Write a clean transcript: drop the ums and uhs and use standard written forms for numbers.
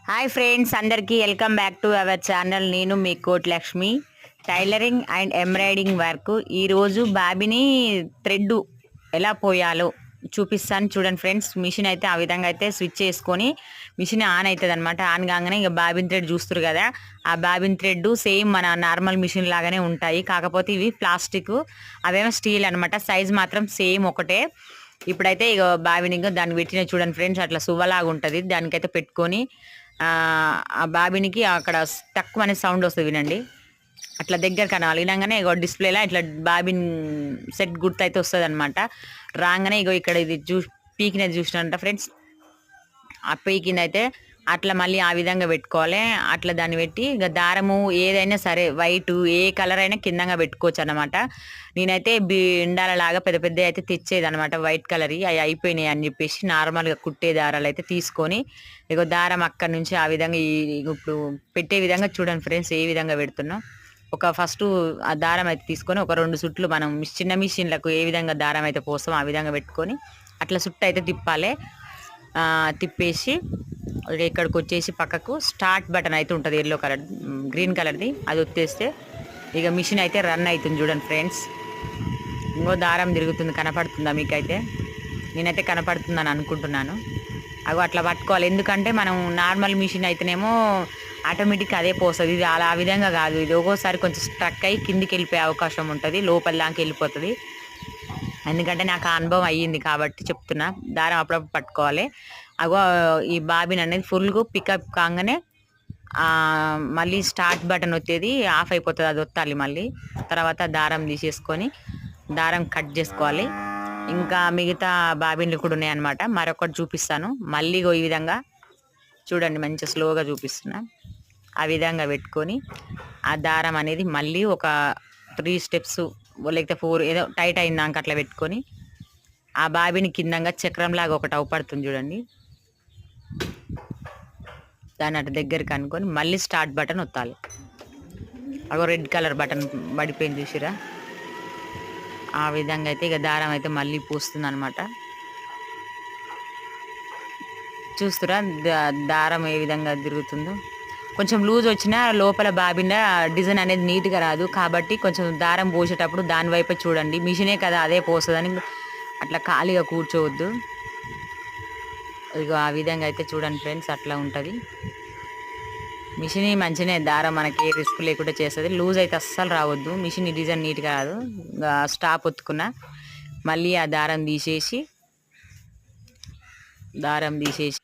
Hi friends, అందరికీ welcome back to our channel. నేను మీ కోట్ Lakshmi. Tailoring and embroidering work. ఈరోజు బాబీని థ్రెడ్ ఎలా పోయాలో చూపిస్తాను చూడండి ఫ్రెండ్స్. మిషన్ అయితే ఆ విధంగా అయితే స్విచ్ చేసుకొని మిషన్ ఆన్ అవుతుంది అనమాట. ఆన్ కాగానే ఇక బాబిన్ థ్రెడ్ చూస్తారు కదా, ఆ బాబిన్ థ్రెడ్ సేమ్ మన నార్మల్ మిషన్ లాగానే ఉంటాయి. కాకపోతే ఇవి ప్లాస్టిక్, అవేమో స్టీల్ అనమాట. సైజ్ మాత్రం సేమ్ ఒకటే. ఇప్పుడైతే ఇక బాబిని దాన్ని పెట్టిన చూడండి ఫ్రెండ్స్, అట్లా సువ్వలాగా ఉంటుంది. దానికైతే పెట్టుకొని ఆ బాబినికి అక్కడ తక్కువ అనే సౌండ్ వస్తుంది వినండి. అట్లా దగ్గర కనాలి. వినగానే ఇగో డిస్ప్లేలో ఇట్లా బాబిన్ సెట్ గుర్తు అయితే వస్తుంది అనమాట. రాగానే ఇగో ఇక్కడ ఇది పీకినది చూసినారంట ఫ్రెండ్స్. ఆ పీకింది అయితే అట్లా మళ్ళీ ఆ విధంగా పెట్టుకోవాలి. అట్లా దాన్ని పెట్టి ఇక దారము ఏదైనా సరే వైట్ ఏ కలర్ అయినా కిందంగా పెట్టుకోవచ్చు అనమాట. నేనైతే బిండాలలాగా పెద్ద పెద్ద అయితే తెచ్చేది అనమాట, వైట్ కలర్. అవి అయిపోయినాయి అని చెప్పేసి నార్మల్గా కుట్టే దారాలు అయితే తీసుకొని ఇక దారం అక్కడి నుంచి ఆ విధంగా ఇప్పుడు పెట్టే విధంగా చూడండి ఫ్రెండ్స్ ఏ విధంగా పెడుతున్నాం. ఒక ఫస్ట్ ఆ దారం అయితే తీసుకొని ఒక 2 సుట్లు మనం చిన్న మిషన్లకు ఏ విధంగా దారం అయితే పోస్తాం ఆ విధంగా పెట్టుకొని అట్లా సుట్టు అయితే తిప్పాలి. తిప్పేసి ఇక్కడికి వచ్చేసి పక్కకు స్టార్ట్ బటన్ అయితే ఉంటుంది, ఎల్లో కలర్ గ్రీన్ కలర్ది. అది వచ్చేస్తే ఇక మిషన్ అయితే రన్ అవుతుంది చూడండి ఫ్రెండ్స్. ఇంకో దారం తిరుగుతుంది, కనపడుతుందా మీకైతే? నేనైతే కనపడుతుందని అనుకుంటున్నాను. అవి అట్లా పట్టుకోవాలి. ఎందుకంటే మనం నార్మల్ మిషన్ అయితేనేమో ఆటోమేటిక్ అదే పోస్తుంది. ఇది అలా ఆ విధంగా కాదు. ఇది ఒక్కోసారి కొంచెం స్ట్రక్ అయ్యి కిందికి వెళ్ళిపోయే అవకాశం ఉంటుంది, లోపల దాకా వెళ్ళిపోతుంది. ఎందుకంటే నాకు ఆ అనుభవం అయ్యింది కాబట్టి చెప్తున్నా. దారం అప్పుడప్పుడు పట్టుకోవాలి. అగో ఈ బాబిన్ అనేది ఫుల్గా పికప్ కాగానే మళ్ళీ స్టార్ట్ బటన్ వచ్చేది ఆఫ్ అయిపోతుంది, అది వత్తాలి. మళ్ళీ తర్వాత దారం తీసేసుకొని దారం కట్ చేసుకోవాలి. ఇంకా మిగతా బాబిన్లు కూడా ఉన్నాయన్నమాట. మరొకటి చూపిస్తాను మళ్ళీ. ఈ విధంగా చూడండి, మంచిగా స్లోగా చూపిస్తున్నా. ఆ విధంగా పెట్టుకొని ఆ దారం అనేది మళ్ళీ ఒక 3 స్టెప్స్ లేకపోతే 4 ఏదో టైట్ అయిందాక అట్లా పెట్టుకొని ఆ బాబిని కిందంగా చక్రంలాగా ఒకటి అవపడుతుంది చూడండి, దాన్ని అటు దగ్గరికి అనుకొని మళ్ళీ స్టార్ట్ బటన్ ఒత్తాలి. అగో రెడ్ కలర్ బటన్ పడిపోయింది చూసిరా. ఆ విధంగా అయితే ఇక దారం అయితే మళ్ళీ పూస్తుంది అనమాట. చూస్తురా దారం ఏ విధంగా తిరుగుతుందో. కొంచెం లూజ్ వచ్చినా లోపల బాబిన డిజైన్ అనేది నీట్గా రాదు. కాబట్టి కొంచెం దారం పోసేటప్పుడు దాని వైపే చూడండి. మిషనే కదా అదే పోస్తుందని అట్లా ఖాళీగా కూర్చోవద్దు. ఇక ఆ విధంగా అయితే చూడండి ఫ్రెండ్స్, అట్లా ఉంటుంది. మిషన్ మంచిగానే దారం మనకి ఏ రిస్క్ లేకుండా చేస్తుంది. లూజ్ అయితే అస్సలు రావద్దు. మిషన్ డిజైన్ నీట్గా రాదు. స్టాప్ ఒత్తుకున్నా మళ్ళీ ఆ దారం తీసేసి